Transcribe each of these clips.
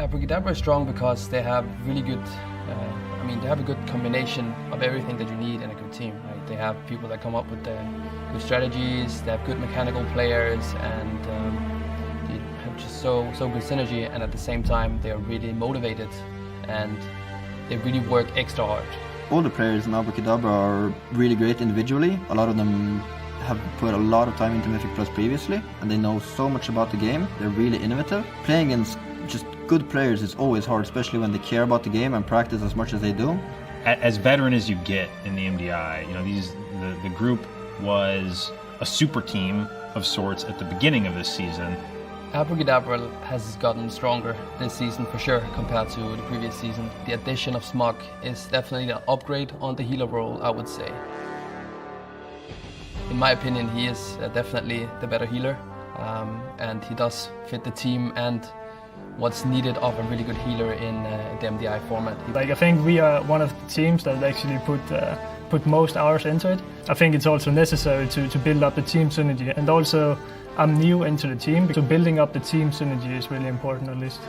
AbraKeyDabra is strong because they have really good, they have a good combination of everything that you need in a good team. Right? They have people that come up with good strategies, they have good mechanical players, and they have just so good synergy, and at the same time they are really motivated and they really work extra hard. All the players in AbraKeyDabra are really great individually. A lot of them have put a lot of time into Mythic Plus previously, and they know so much about the game. They're really innovative. Playing against just good players is always hard, especially when they care about the game and practice as much as they do. As veteran as you get in the MDI, the group was a super team of sorts at the beginning of this season. AbraKeyDabra has gotten stronger this season for sure compared to the previous season. The addition of Smog is definitely an upgrade on the healer role, I would say. In my opinion, he is definitely the better healer, and he does fit the team and what's needed of a really good healer in the MDI format. I think we are one of the teams that actually put most hours into it. I think it's also necessary to build up the team synergy, and also I'm new into the team, so building up the team synergy is really important at least.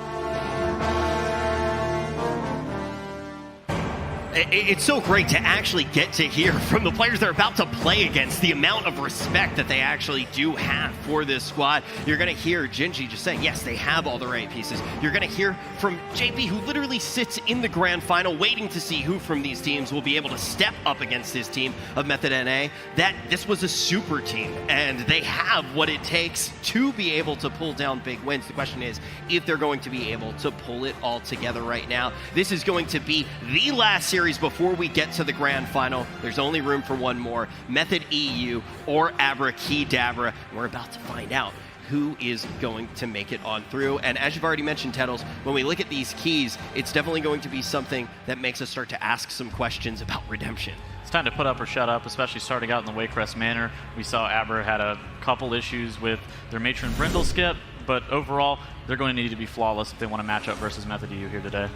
It's so great to actually get to hear from the players they're about to play against, the amount of respect that they actually do have for this squad. You're going to hear Gingy just saying, yes, they have all the right pieces. You're going to hear from JP, who literally sits in the grand final waiting to see who from these teams will be able to step up against this team of Method NA, that this was a super team, and they have what it takes to be able to pull down big wins. The question is if they're going to be able to pull it all together right now. This is going to be the last series before we get to the grand final. There's only room for one more, Method EU or AbraKeyDabra. We're about to find out who is going to make it on through. And as you've already mentioned, Tettles, when we look at these keys, it's definitely going to be something that makes us start to ask some questions about redemption. It's time to put up or shut up, especially starting out in the Waycrest Manor. We saw Abra had a couple issues with their Matron Brindle skip, but overall, they're going to need to be flawless if they want to match up versus Method EU here today.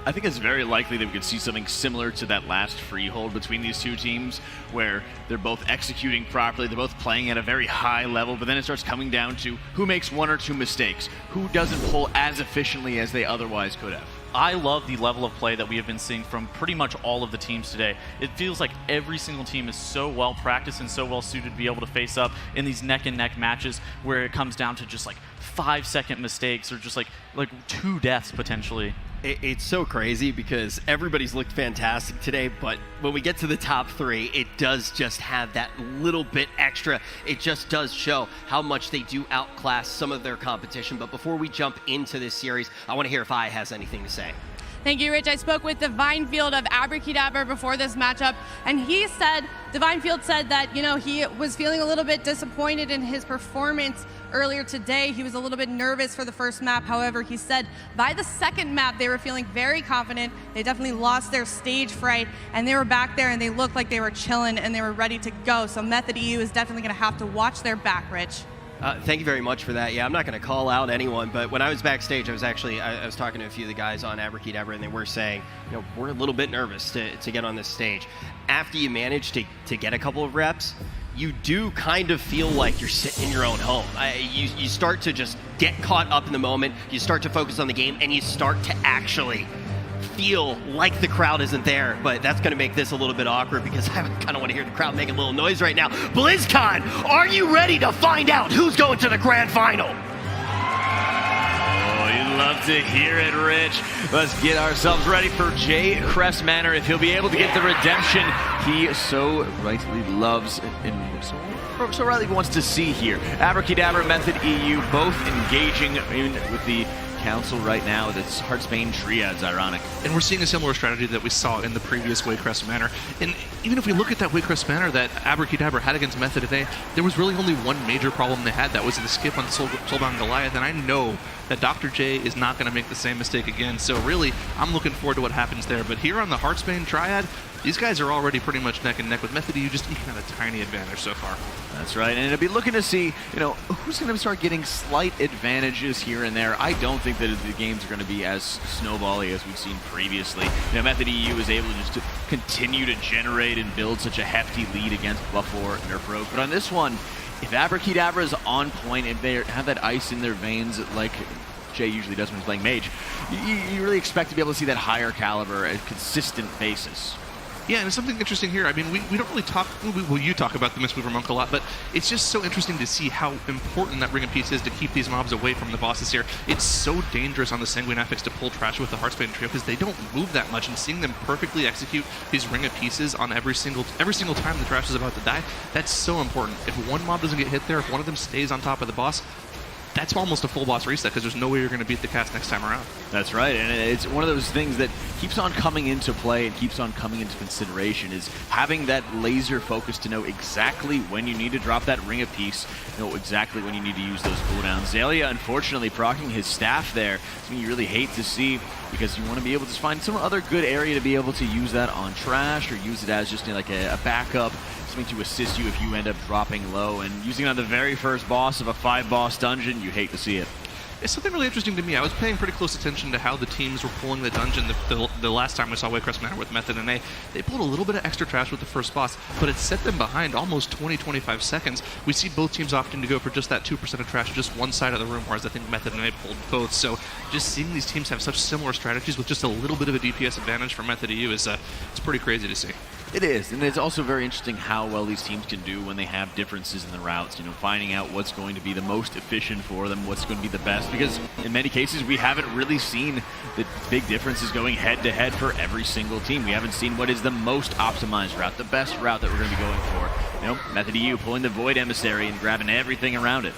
I think it's very likely that we could see something similar to that last freehold between these two teams, where they're both executing properly, they're both playing at a very high level, but then it starts coming down to who makes one or two mistakes, who doesn't pull as efficiently as they otherwise could have. I love the level of play that we have been seeing from pretty much all of the teams today. It feels like every single team is so well practiced and so well suited to be able to face up in these neck-and-neck matches where it comes down to just like 5-second mistakes or just like 2 deaths potentially. It's so crazy because everybody's looked fantastic today, but when we get to the top 3, it does just have that little bit extra. It just does show how much they do outclass some of their competition. But before we jump into this series, I want to hear if I has anything to say. Thank you, Rich. I spoke with Divinefield of AbraKeyDabra before this matchup, and Divinefield said that, he was feeling a little bit disappointed in his performance earlier today. He was a little bit nervous for the first map. However, he said by the second map, they were feeling very confident. They definitely lost their stage fright, and they were back there, and they looked like they were chilling, and they were ready to go. So Method EU is definitely going to have to watch their back, Rich. Thank you very much for that. Yeah, I'm not going to call out anyone, but when I was backstage, I was talking to a few of the guys on AbraKeyDabra, and they were saying, we're a little bit nervous to get on this stage. After you manage to get a couple of reps, you do kind of feel like you're sitting in your own home. You start to just get caught up in the moment, you start to focus on the game, and you start to actually feel like the crowd isn't there, but that's going to make this a little bit awkward because I kind of want to hear the crowd making a little noise right now. BlizzCon, are you ready to find out who's going to the grand final? Oh, you'd love to hear it, Rich. Let's get ourselves ready for Waycrest Manor. If he'll be able to get the redemption he so rightly loves and so rightly wants to see here. AbraKeyDabra, Method EU, both engaging with the council right now. That's Heartsbane Triads, ironic. And we're seeing a similar strategy that we saw in the previous Waycrest Manor. And even if we look at that Waycrest Manor that AbraKeyDabra had against Method today, there was really only one major problem they had. That was the skip on Soulbound Goliath. And I know that Dr. J is not going to make the same mistake again. So really, I'm looking forward to what happens there. But here on the Heartsbane Triad, these guys are already pretty much neck and neck with Method. You just eking out a tiny advantage so far. That's right, and it'll be looking to see, who's going to start getting slight advantages here and there. I don't think that the games are going to be as snowbally as we've seen previously. Method EU is able just to continue to generate and build such a hefty lead against Buff4 and Nerf Rogue. But on this one, if AbraKeyDabra is on point, if they have that ice in their veins like Jay usually does when he's playing Mage, you really expect to be able to see that higher caliber at a consistent basis. Yeah, and it's something interesting here. I mean, we don't really talk, well, you talk about the Mistweaver Monk a lot, but it's just so interesting to see how important that ring of piece is to keep these mobs away from the bosses here. It's so dangerous on the Sanguine Affix to pull trash with the Heartsbane trio because they don't move that much, and seeing them perfectly execute these ring of pieces on every single time the trash is about to die, that's so important. If one mob doesn't get hit there, if one of them stays on top of the boss, that's almost a full boss reset because there's no way you're going to beat the cast next time around. That's right, and it's one of those things that keeps on coming into play and keeps on coming into consideration is having that laser focus to know exactly when you need to drop that ring of peace, know exactly when you need to use those cooldowns. Zalia, unfortunately, procking his staff there. Something you really hate to see because you want to be able to find some other good area to be able to use that on trash or use it as just like a backup, something to assist you if you end up dropping low, and using it on the very first boss of a 5-boss dungeon, you hate to see it. It's something really interesting to me. I was paying pretty close attention to how the teams were pulling the dungeon the last time we saw Waycrest Manor with Method and A. They pulled a little bit of extra trash with the first boss, but it set them behind almost 20-25 seconds. We see both teams opting to go for just that 2% of trash, just one side of the room, whereas I think Method and A pulled both. So just seeing these teams have such similar strategies with just a little bit of a DPS advantage for Method EU is it's pretty crazy to see. It is, and it's also very interesting how well these teams can do when they have differences in the routes, you know, finding out what's going to be the most efficient for them, what's going to be the best, because in many cases we haven't really seen the big differences going head-to-head for every single team. We haven't seen what is the most optimized route, the best route that we're going to be going for. You know, Method EU pulling the Void Emissary and grabbing everything around it.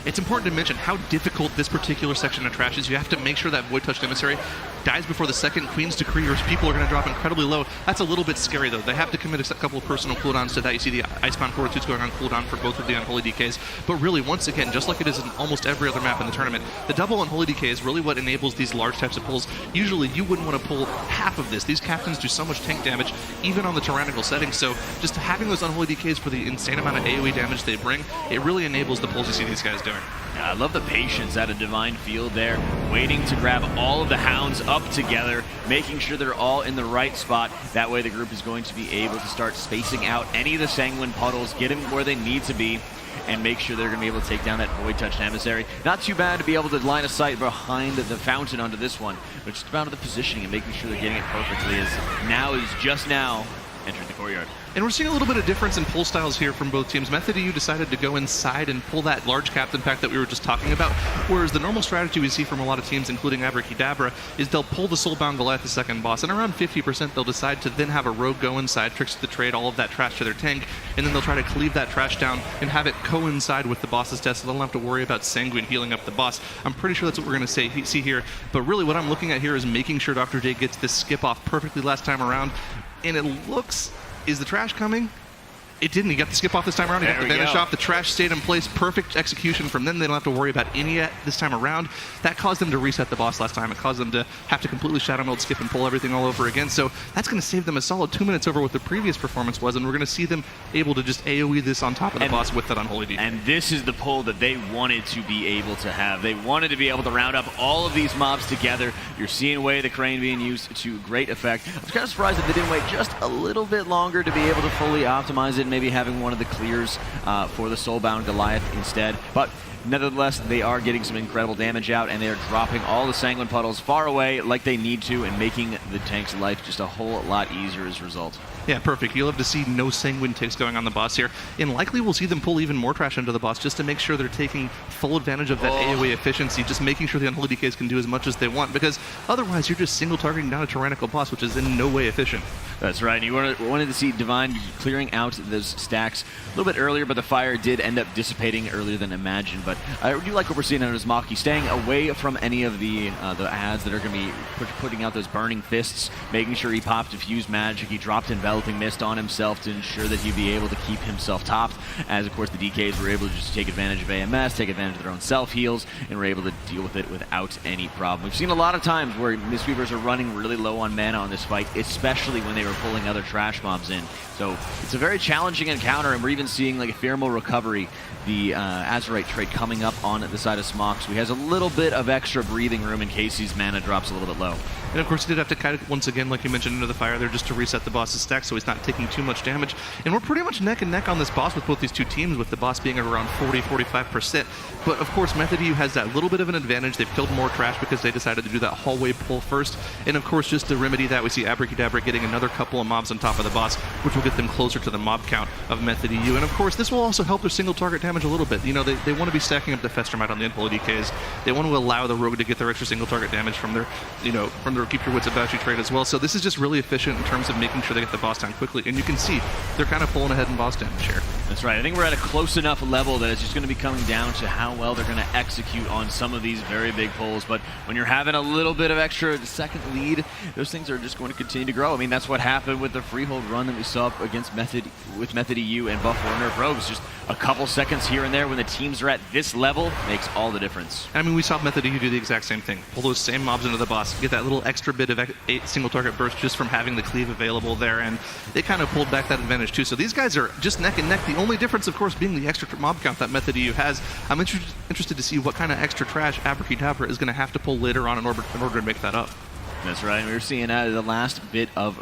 It's important to mention how difficult this particular section of trash is. You have to make sure that Void Touched Emissary dies before the second Queen's Decree, or people are going to drop incredibly low. That's a little bit scary, though. They have to commit a couple of personal cooldowns to that. You see the Icebound Fortitude's going on cooldown for both of the Unholy DKs. But really, once again, just like it is in almost every other map in the tournament, the double Unholy DK is really what enables these large types of pulls. Usually, you wouldn't want to pull half of this. These captains do so much tank damage, even on the tyrannical setting. So just having those Unholy DKs for the insane amount of AoE damage they bring, it really enables the pulls you see these guys doing. I love the patience out of Divine Field there, waiting to grab all of the hounds up together, making sure they're all in the right spot. That way the group is going to be able to start spacing out any of the Sanguine puddles, get them where they need to be, and make sure they're going to be able to take down that Void Touched Emissary. Not too bad to be able to line of sight behind the fountain onto this one, but just about the positioning and making sure they're getting it perfectly, as now is just now entering the courtyard. And we're seeing a little bit of difference in pull styles here from both teams. Method EU decided to go inside and pull that large captain pack that we were just talking about, whereas the normal strategy we see from a lot of teams, including AbraKeyDabra, is they'll pull the Soulbound Goliath, the second boss, and around 50% they'll decide to then have a rogue go inside, tricks to the trade, all of that trash to their tank, and then they'll try to cleave that trash down and have it coincide with the boss's death, so they don't have to worry about Sanguine healing up the boss. I'm pretty sure that's what we're going to see here, but really what I'm looking at here is making sure Dr. J gets this skip off perfectly last time around, and it looks... Is the trash coming? It didn't. He got the skip off this time around. He got the vanish off. The trash stayed in place. Perfect execution from them. They don't have to worry about any yet this time around. That caused them to reset the boss last time. It caused them to have to completely Shadow Meld, skip, and pull everything all over again. So that's going to save them a solid 2 minutes over what the previous performance was, and we're going to see them able to just AoE this on top of the boss with that Unholy DK. And this is the pull that they wanted to be able to have. They wanted to be able to round up all of these mobs together. You're seeing Way the Crane being used to great effect. I was kind of surprised that they didn't wait just a little bit longer to be able to fully optimize it, maybe having one of the clears for the Soulbound Goliath instead. But nevertheless, they are getting some incredible damage out, and they are dropping all the Sanguine puddles far away like they need to, and making the tank's life just a whole lot easier as a result. Yeah, perfect. You'll have to see no Sanguine ticks going on the boss here, and likely we'll see them pull even more trash into the boss just to make sure they're taking full advantage of that AoE efficiency, just making sure the Unholy DKs can do as much as they want, because otherwise you're just single targeting down a tyrannical boss, which is in no way efficient. That's right. You wanted to see Divine clearing out those stacks a little bit earlier, but the fire did end up dissipating earlier than imagined. But I do like what we're seeing out of Maki, staying away from any of the ads that are going to be putting out those burning fists, making sure he popped Diffuse Magic. He dropped Enveloping Mist on himself to ensure that he'd be able to keep himself topped, as of course the DKs were able to just take advantage of AMS, take advantage of their own self-heals, and were able to deal with it without any problem. We've seen a lot of times where Mistweavers are running really low on mana on this fight, especially when they were pulling other trash mobs in. So it's a very challenging encounter, and we're even seeing like a Ephemeral Recovery, the Azurite trade coming up on the side of Smox, who has a little bit of extra breathing room in case his mana drops a little bit low. And of course, he did have to kite once again, like you mentioned, into the fire there just to reset the boss's stack, so he's not taking too much damage. And we're pretty much neck and neck on this boss with both these two teams, with the boss being at around 40-45%. But of course, Method EU has that little bit of an advantage. They've killed more trash because they decided to do that hallway pull first. And of course, just to remedy that, we see AbraKeyDabra getting another couple of mobs on top of the boss, which will get them closer to the mob count of Method EU. And of course, this will also help their single target damage a little bit. You know, they want to be stacking up the Festermite on the Unholy DKs. They want to allow the rogue to get their extra single target damage from their, you know, from their Keep Your Wits About You trade as well. So this is just really efficient in terms of making sure they get the boss down quickly. And you can see they're kind of pulling ahead in boss damage here. That's right. I think we're at a close enough level that it's just going to be coming down to how well they're going to execute on some of these very big pulls. But when you're having a little bit of extra second lead, those things are just going to continue to grow. I mean, that's what happened with the freehold run that we saw against Method EU and Buff Warner Rogues. Just a couple seconds here and there when the teams are at this level makes all the difference. I mean, we saw Method EU do the exact same thing. Pull those same mobs into the boss, get that little extra bit of single target burst just from having the cleave available there, and they kind of pulled back that advantage too. So these guys are just neck and neck. The only difference, of course, being the extra mob count that Method EU has. I'm interested to see what kind of extra trash AbraKeyDabra is going to have to pull later on in order to make that up. That's right. We're seeing the last bit of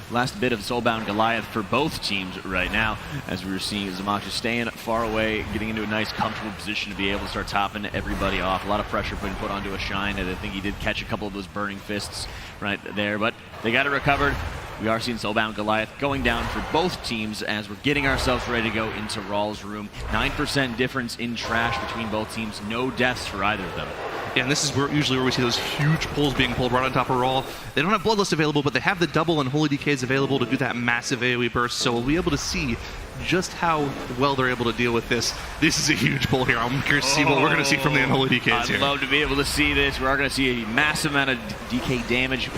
Soulbound Goliath for both teams right now, as we were seeing Zamak just staying far away, getting into a nice comfortable position to be able to start topping everybody off. A lot of pressure being put onto a Shine, and I think he did catch a couple of those burning fists right there, but they got it recovered. We are seeing Soulbound Goliath going down for both teams as we're getting ourselves ready to go into Rawl's room. 9% difference in trash between both teams. No deaths for either of them. Yeah, and this is usually where we see those huge pulls being pulled right on top of Rawl. They don't have Bloodlust available, but they have the double and Holy DKs available to do that massive AoE burst, so we'll be able to see just how well they're able to deal with this. This is a huge pull here. I'm curious to see what we're going to see from the Unholy DKs here. I'd love to be able to see this. We are going to see a massive amount of DK damage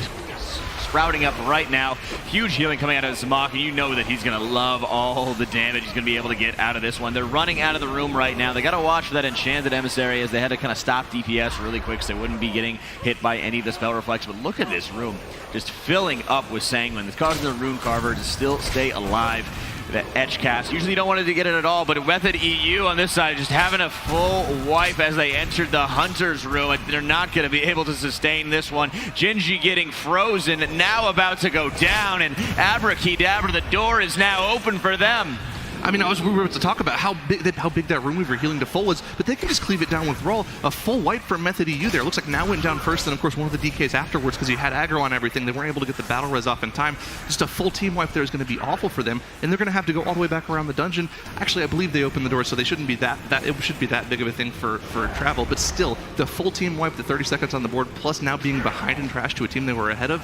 sprouting up right now. Huge healing coming out of Zamak, and you know that he's going to love all the damage he's going to be able to get out of this one. They're running out of the room right now. They got to watch for that Enchanted Emissary, as they had to kind of stop DPS really quick so they wouldn't be getting hit by any of the spell reflects. But look at this room just filling up with Sanguine. It's causing the Rune Carver to still stay alive. The Etch Cast. Usually you don't want to get it at all, but Method EU on this side just having a full wipe as they entered the Hunter's room. They're not going to be able to sustain this one. Jinji getting frozen, now about to go down, and AbraKeyDabra, the door is now open for them. I mean, we were about to talk about how big that Runeweaver healing to full was, but they can just cleave it down with Rawl. A full wipe from Method EU there. Looks like Now went down first, and of course one of the DKs afterwards because he had aggro on everything. They weren't able to get the battle res off in time. Just a full team wipe there is going to be awful for them, and they're going to have to go all the way back around the dungeon. Actually, I believe they opened the door, so they shouldn't be it should be that big of a thing for travel. But still, the full team wipe, the 30 seconds on the board, plus now being behind in trash to a team they were ahead of.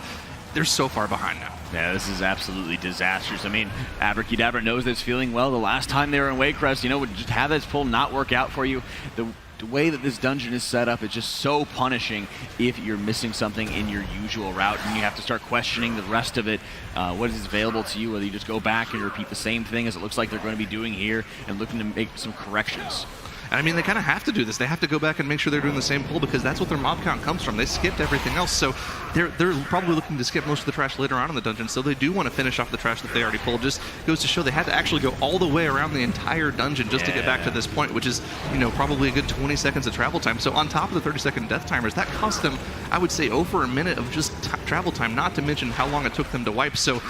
They're so far behind now. Yeah, this is absolutely disastrous. I mean, AbraKeyDabra knows this feeling well. The last time they were in Waycrest, you know, would just have this pull not work out for you. The way that this dungeon is set up, it's just so punishing if you're missing something in your usual route and you have to start questioning the rest of it. What is available to you, whether you just go back and repeat the same thing as it looks like they're going to be doing here and looking to make some corrections. I mean, they kind of have to do this. They have to go back and make sure they're doing the same pull because that's what their mob count comes from. They skipped everything else, so they're probably looking to skip most of the trash later on in the dungeon, so they do want to finish off the trash that they already pulled. Just goes to show they had to actually go all the way around the entire dungeon just to get back to this point, which is, you know, probably a good 20 seconds of travel time. So on top of the 30-second death timers, that cost them, I would say, over a minute of just travel time, not to mention how long it took them to wipe. So,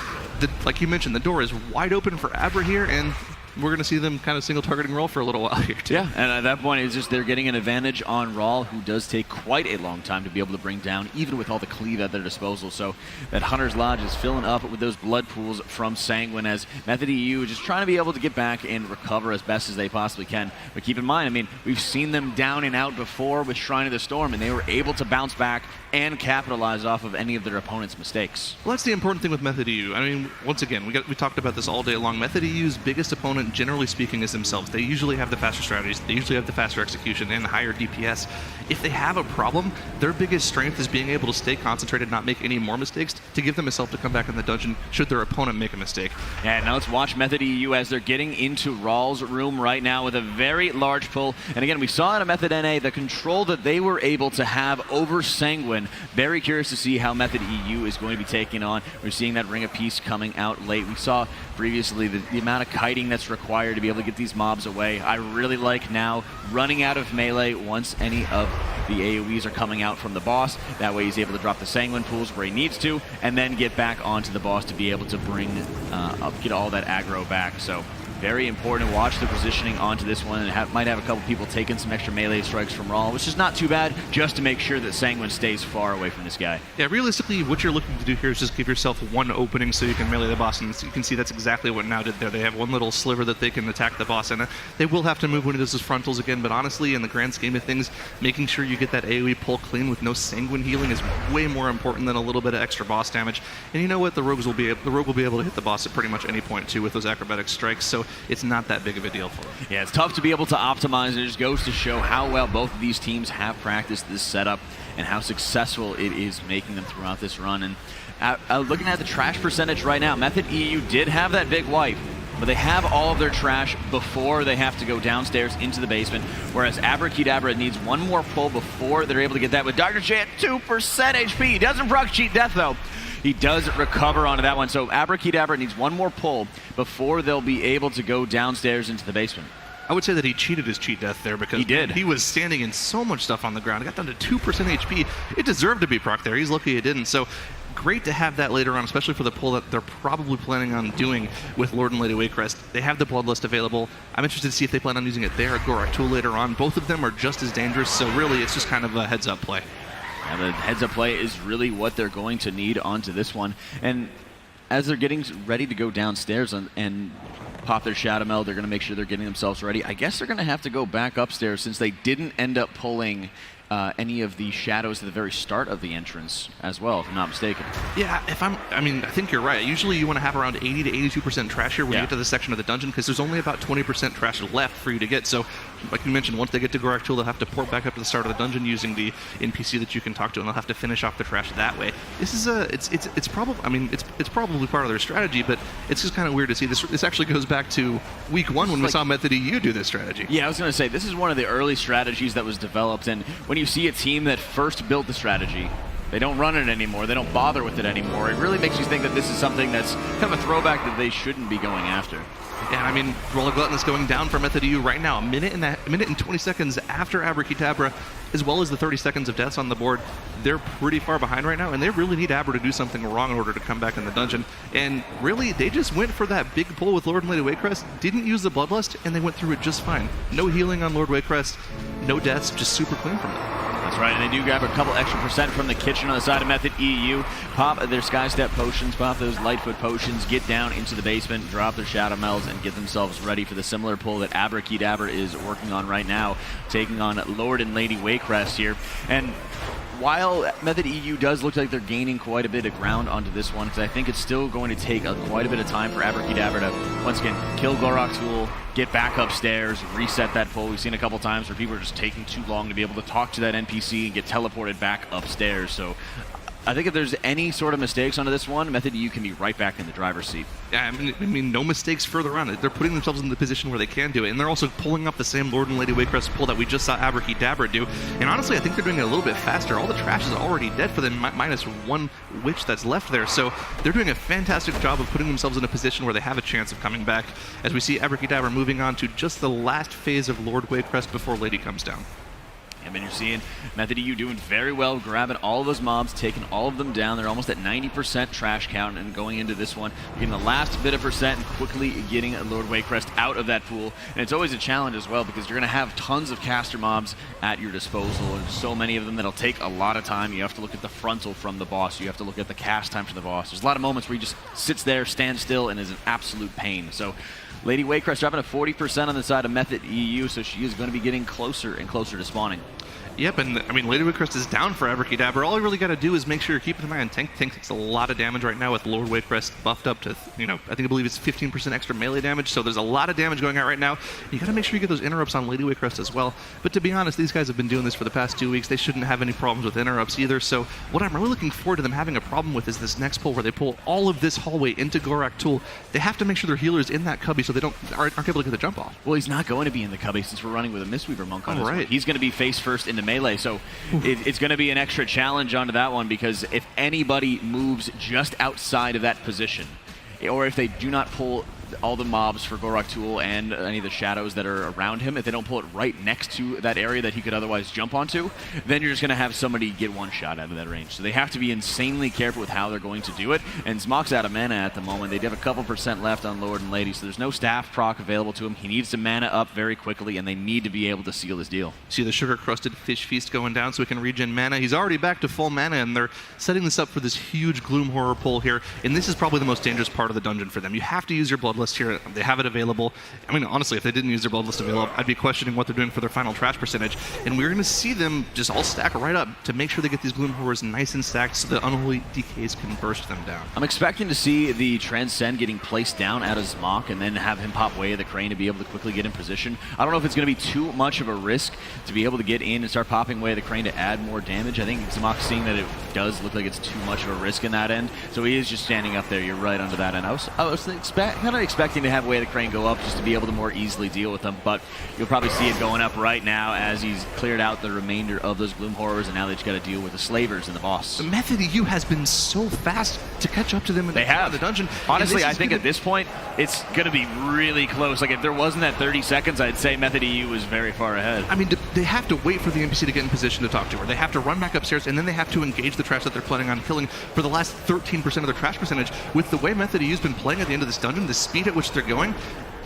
like you mentioned, the door is wide open for Abra here, and we're going to see them kind of single targeting Rawl for a little while here too. Yeah, and at that point, it's just they're getting an advantage on Rawl, who does take quite a long time to be able to bring down, even with all the cleave at their disposal. So that Hunter's Lodge is filling up with those blood pools from Sanguine, as Method EU is just trying to be able to get back and recover as best as they possibly can. But keep in mind, I mean, we've seen them down and out before with Shrine of the Storm, and they were able to bounce back and capitalize off of any of their opponent's mistakes. Well, that's the important thing with Method EU. I mean, once again, we talked about this all day long. Method EU's biggest opponent, generally speaking, is themselves. They usually have the faster strategies, they usually have the faster execution and the higher DPS. If they have a problem, their biggest strength is being able to stay concentrated, not make any more mistakes, to give them a self to come back in the dungeon should their opponent make a mistake. Yeah, now let's watch Method EU as they're getting into Rawl's room right now with a very large pull. And again, we saw in a Method NA the control that they were able to have over Sanguine. Very curious to see how Method EU is going to be taking on. We're seeing that Ring of Peace coming out late. We saw previously the amount of kiting that's required to be able to get these mobs away. I really like now running out of melee once any of the AoEs are coming out from the boss. That way he's able to drop the Sanguine pools where he needs to, and then get back onto the boss to be able to bring get all that aggro back. So very important to watch the positioning onto this one, and might have a couple people taking some extra melee strikes from Raw, which is not too bad, just to make sure that Sanguine stays far away from this guy. Yeah, realistically, what you're looking to do here is just give yourself one opening so you can melee the boss, and you can see that's exactly what Now did there. They have one little sliver that they can attack the boss, and they will have to move when it does his frontals again, but honestly, in the grand scheme of things, making sure you get that AoE pull clean with no Sanguine healing is way more important than a little bit of extra boss damage. And you know what? The rogue will be able to hit the boss at pretty much any point, too, with those acrobatic strikes, so it's not that big of a deal for them. Yeah, it's tough to be able to optimize. It just goes to show how well both of these teams have practiced this setup and how successful it is making them throughout this run. And looking at the trash percentage right now, Method EU did have that big wipe, but they have all of their trash before they have to go downstairs into the basement, whereas AbraKeyDabra needs one more pull before they're able to get that with Dr. J at 2% HP. He doesn't proc cheat death, though. He does recover onto that one, so AbraKeyDabra needs one more pull before they'll be able to go downstairs into the basement. I would say that he cheated his cheat death there because he did. He was standing in so much stuff on the ground. It got down to 2% HP. It deserved to be proc there. He's lucky it didn't. So great to have that later on, especially for the pull that they're probably planning on doing with Lord and Lady Waycrest. They have the Bloodlust available. I'm interested to see if they plan on using it there at Gorak Tool later on. Both of them are just as dangerous, so really it's just kind of a heads-up play. And the heads-up play is really what they're going to need onto this one. And as they're getting ready to go downstairs and pop their Shadow Meld, they're going to make sure they're getting themselves ready. I guess they're going to have to go back upstairs since they didn't end up pulling any of the shadows at the very start of the entrance as well, if I'm not mistaken. Yeah, I think you're right. Usually you want to have around 80 to 82% trash here when you get to this section of the dungeon, because there's only about 20% trash left for you to get. So, like you mentioned, once they get to Gorak Tool, they'll have to port back up to the start of the dungeon using the NPC that you can talk to, and they'll have to finish off the trash that way. This is it's probably it's probably part of their strategy, but it's just kind of weird to see this. This actually goes back to week 1 when we saw Method EU do this strategy. Yeah, I was going to say this is one of the early strategies that was developed, and when you see a team that first built the strategy, they don't run it anymore, they don't bother with it anymore, it really makes you think that this is something that's kind of a throwback that they shouldn't be going after. Yeah, I mean, Roller Glutton is going down for Method EU right now, a minute and 20 seconds after AbraKeyDabra, as well as the 30 seconds of deaths on the board. They're pretty far behind right now, and they really need Abra to do something wrong in order to come back in the dungeon. And really, they just went for that big pull with Lord and Lady Waycrest, didn't use the Bloodlust, and they went through it just fine. No healing on Lord Waycrest, no deaths, just super clean from them. That's right, and they do grab a couple extra percent from the kitchen on the side of Method EU, pop their Sky Step potions, pop those Lightfoot potions, get down into the basement, drop their Shadow Melds, and get themselves ready for the similar pull that AbraKeyDabra is working on right now, taking on Lord and Lady Waycrest here. And while Method EU does look like they're gaining quite a bit of ground onto this one, because I think it's still going to take quite a bit of time for AbraKeyDabra to, once again, kill Gorak Tool, get back upstairs, reset that pull. We've seen a couple times where people are just taking too long to be able to talk to that NPC and get teleported back upstairs. So I think if there's any sort of mistakes onto this one, Method EU can be right back in the driver's seat. Yeah, I mean, no mistakes further on. They're putting themselves in the position where they can do it, and they're also pulling up the same Lord and Lady Waycrest pull that we just saw AbraKeyDabra do. And honestly, I think they're doing it a little bit faster. All the trash is already dead for them, minus one witch that's left there. So they're doing a fantastic job of putting themselves in a position where they have a chance of coming back, as we see AbraKeyDabra moving on to just the last phase of Lord Waycrest before Lady comes down. And then you're seeing Method EU doing very well, grabbing all of those mobs, taking all of them down. They're almost at 90% trash count, and going into this one, getting the last bit of percent and quickly getting Lord Waycrest out of that pool. And it's always a challenge as well, because you're going to have tons of caster mobs at your disposal, and so many of them that'll take a lot of time. You have to look at the frontal from the boss. You have to look at the cast time from the boss. There's a lot of moments where he just sits there, stands still, and is an absolute pain. So Lady Waycrest dropping to 40% on the side of Method EU, so she is going to be getting closer and closer to spawning. Yep, and I mean, Lady Waycrest is down for AbraKeyDabra. All you really got to do is make sure you're keeping an eye on Tank. Tank takes a lot of damage right now with Lord Waycrest buffed up to, I believe it's 15% extra melee damage, so there's a lot of damage going out right now. You got to make sure you get those interrupts on Lady Waycrest as well. But to be honest, these guys have been doing this for the past 2 weeks. They shouldn't have any problems with interrupts either, so what I'm really looking forward to them having a problem with is this next pull where they pull all of this hallway into Gorak Tool. They have to make sure their healer's in that cubby so they aren't able to get the jump off. Well, he's not going to be in the cubby since we're running with a Mistweaver Monk on this one. He's going to be face first into melee, so it's going to be an extra challenge onto that one, because if anybody moves just outside of that position, or if they do not pull all the mobs for Gorok Tool and any of the shadows that are around him, if they don't pull it right next to that area that he could otherwise jump onto, then you're just going to have somebody get one shot out of that range. So they have to be insanely careful with how they're going to do it. And Zmok's out of mana at the moment. They do have a couple % left on Lord and Lady, so there's no staff proc available to him. He needs to mana up very quickly, and they need to be able to seal this deal. See the sugar-crusted fish feast going down so he can regen mana. He's already back to full mana, and they're setting this up for this huge Gloom Horror pull here. And this is probably the most dangerous part of the dungeon for them. You have to use your Bloodlust here. They have it available. I mean, honestly, if they didn't use their Bloodlust available, I'd be questioning what they're doing for their final trash percentage. And we're going to see them just all stack right up to make sure they get these Gloom Horrors nice and stacked so the Unholy DKs can burst them down. I'm expecting to see the Transcend getting placed down out of Zmok and then have him pop Way of the Crane to be able to quickly get in position. I don't know if it's going to be too much of a risk to be able to get in and start popping Way of the Crane to add more damage. I think Zmok's seeing that it does look like it's too much of a risk in that end, so he is just standing up there. You're right under that end. I was kind of expecting to have Way of the Crane go up just to be able to more easily deal with them, but you'll probably see it going up right now as he's cleared out the remainder of those Gloom Horrors, and now they just got to deal with the Slavers and the boss. The Method EU has been so fast to catch up to them in the dungeon. Honestly, I think at this point, it's going to be really close. Like, if there wasn't that 30 seconds, I'd say Method EU was very far ahead. I mean, they have to wait for the NPC to get in position to talk to her. They have to run back upstairs, and then they have to engage the trash that they're planning on killing for the last 13% of their trash percentage. With the way Method EU's been playing at the end of this dungeon, the speed at which they're going,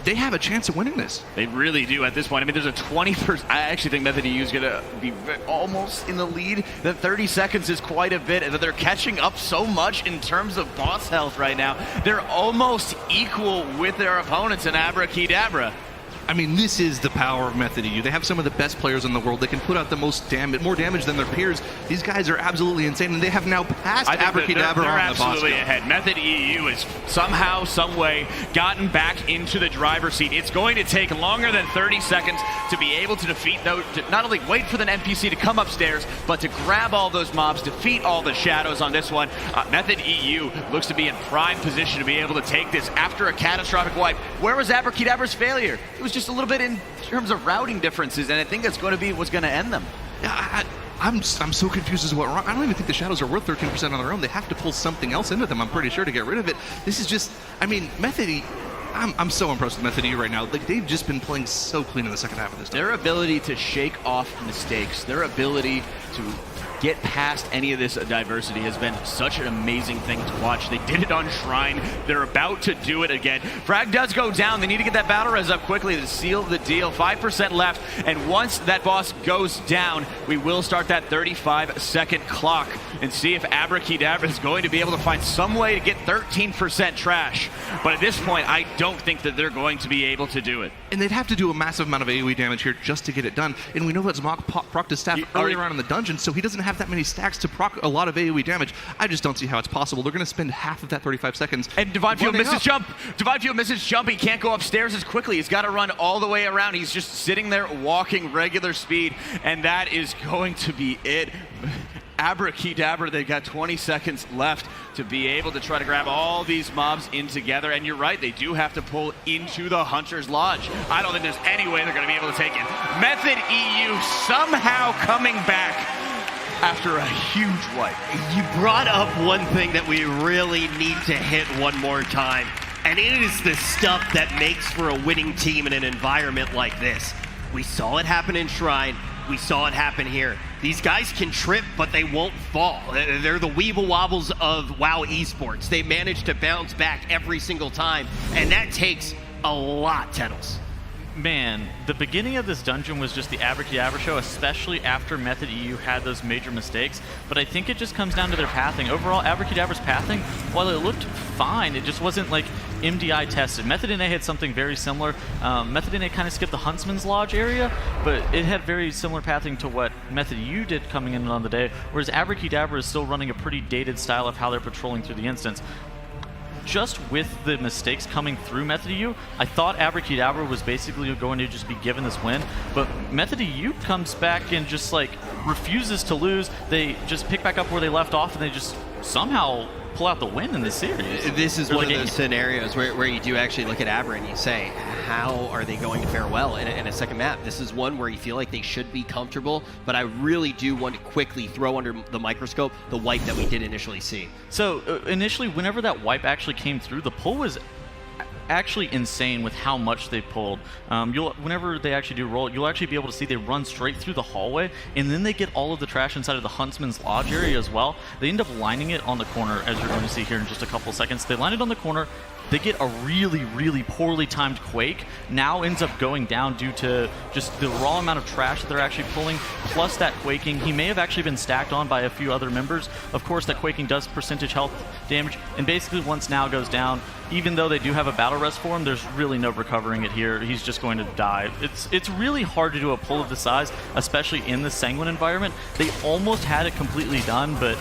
they have a chance of winning this. They really do at this point. I mean, there's a 20%. I actually think Method EU is going to be almost in the lead. The 30 seconds is quite a bit, and they're catching up so much in terms of boss health right now. They're almost equal with their opponents in AbraKeyDabra. I mean, this is the power of Method EU. They have some of the best players in the world. They can put out the most damage, more damage than their peers. These guys are absolutely insane, and they have now passed AbraKeyDabra they're on the boss absolutely kill. ahead. Method EU has somehow, some way, gotten back into the driver's seat. It's going to take longer than 30 seconds to be able to defeat those, to not only wait for the NPC to come upstairs, but to grab all those mobs, defeat all the shadows on this one. Method EU looks to be in prime position to be able to take this after a catastrophic wipe. Where was AbraKeyDabra's failure? It was just a little bit in terms of routing differences, and I think that's going to be what's going to end them. Yeah, I'm so confused as to what wrong. I don't even think the shadows are worth 13% on their own. They have to pull something else into them, I'm pretty sure, to get rid of it. This is just, I mean, Method EU, I'm so impressed with Method EU right now. Like, they've just been playing so clean in the second half of this game. Their ability to shake off mistakes, their ability to get past any of this diversity has been such an amazing thing to watch. They did it on Shrine. They're about to do it again. Frag does go down. They need to get that battle res up quickly to seal the deal. 5% left, and once that boss goes down, we will start that 35-second clock and see if AbraKeyDabra is going to be able to find some way to get 13% trash. But at this point, I don't think that they're going to be able to do it. And they'd have to do a massive amount of AoE damage here just to get it done. And we know that Zmok procced his staff earlier on in the dungeon, so he doesn't have that many stacks to proc a lot of AoE damage. I just don't see how it's possible. They're going to spend half of that 35 seconds. And Divine Field misses jump. Divine Field misses jump. He can't go upstairs as quickly. He's got to run all the way around. He's just sitting there walking regular speed, and that is going to be it. AbraKeyDabra, they've got 20 seconds left to be able to try to grab all these mobs in together, and you're right, they do have to pull into the Hunter's Lodge. I don't think there's any way they're going to be able to take it. Method EU somehow coming back after a huge wipe. You brought up one thing that we really need to hit one more time, and it is the stuff that makes for a winning team in an environment like this. We saw it happen in Shrine. We saw it happen here. These guys can trip, but they won't fall. They're the weeble wobbles of WoW esports. They manage to bounce back every single time, and that takes a lot, Tettles. Man, the beginning of this dungeon was just the AbraKeyDabra show, especially after Method EU had those major mistakes, but I think it just comes down to their pathing. Overall, AbraKeyDabra's pathing, while it looked fine, it just wasn't like MDI tested. Method NA had something very similar. Method NA kind of skipped the Huntsman's Lodge area, but it had very similar pathing to what Method EU did coming in on the day, whereas AbraKeyDabra is still running a pretty dated style of how they're patrolling through the instance. Just with the mistakes coming through Method EU, I thought AbraKeyDabra was basically going to just be given this win, but Method EU comes back and just like refuses to lose. They just pick back up where they left off, and they just somehow pull out the win in the series. This is one of those scenarios where you do actually look at Abra and you say, how are they going to fare well in a second map? This is one where you feel like they should be comfortable, but I really do want to quickly throw under the microscope the wipe that we did initially see. So initially, whenever that wipe actually came through, the pull was actually insane with how much they pulled. Whenever they actually do roll, you'll actually be able to see they run straight through the hallway, and then they get all of the trash inside of the Huntsman's Lodge area as well. They end up lining it on the corner, as you're going to see here in just a couple seconds. They line it on the corner. They get a really, really poorly timed Quake. Now ends up going down due to just the raw amount of trash that they're actually pulling, plus that Quaking. He may have actually been stacked on by a few other members. Of course, that Quaking does percentage health damage, and basically once Now goes down, even though they do have a battle rest for him, there's really no recovering it here. He's just going to die. It's really hard to do a pull of this size, especially in the Sanguine environment. They almost had it completely done, but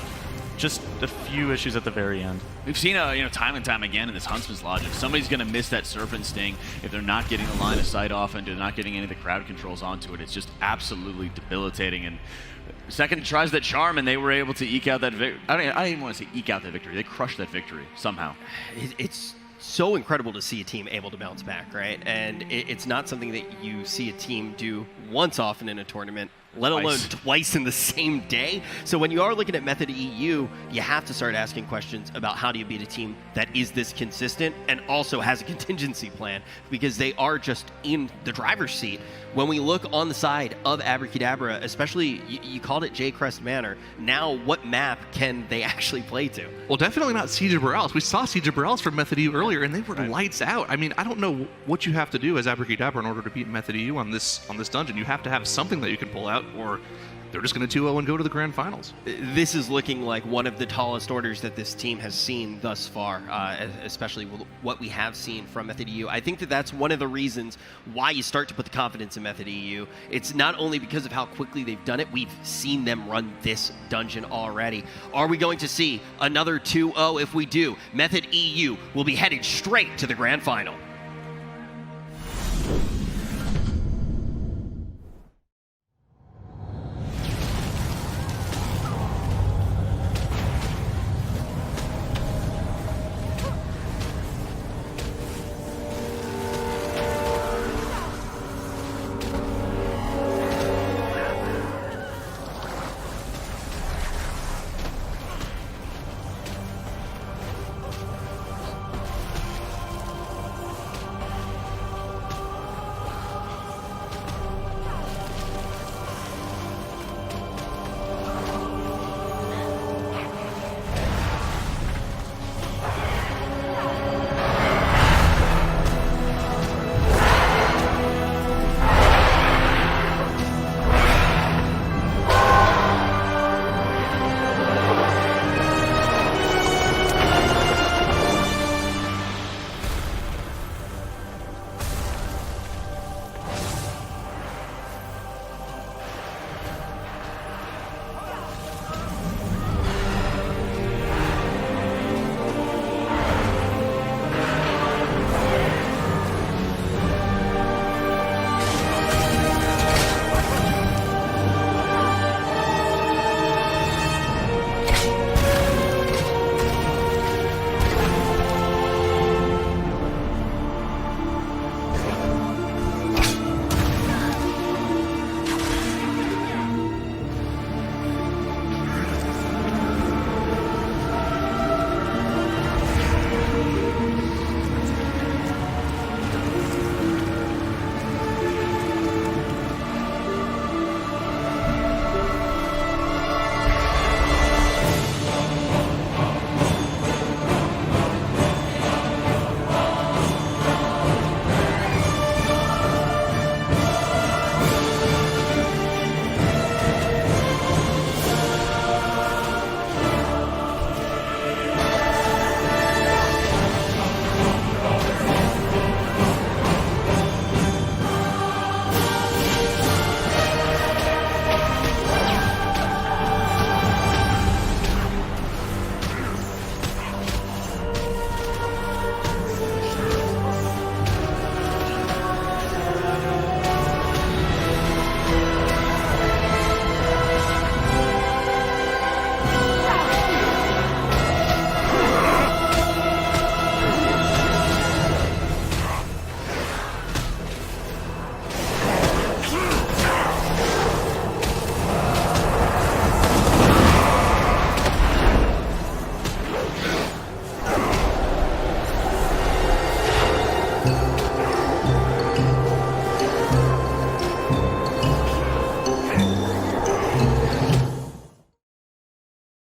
just a few issues at the very end. We've seen time and time again in this Huntsman's Lodge, if somebody's going to miss that Serpent Sting, if they're not getting the line of sight off and they're not getting any of the crowd controls onto it, it's just absolutely debilitating. And second tries that Charm, and they were able to eke out that victory. I don't even want to say eke out that victory. They crushed that victory somehow. It's so incredible to see a team able to bounce back, right? And it's not something that you see a team do once often in a tournament, let alone twice in the same day. So when you are looking at Method EU, you have to start asking questions about how do you beat a team that is this consistent and also has a contingency plan, because they are just in the driver's seat. When we look on the side of AbraKeyDabra, especially, you called it Waycrest Manor. Now, what map can they actually play to? Well, definitely not Siege of Borealis. We saw Siege of Borealis from Method EU earlier, and they were lights out. I mean, I don't know what you have to do as AbraKeyDabra in order to beat Method EU on this dungeon. You have to have something that you can pull out, or they're just going to 2-0 and go to the grand finals. This is looking like one of the tallest orders that this team has seen thus far, especially with what we have seen from Method EU. I think that that's one of the reasons why you start to put the confidence in Method EU. It's not only because of how quickly they've done it, we've seen them run this dungeon already. Are we going to see another 2-0? If we do, Method EU will be headed straight to the grand final.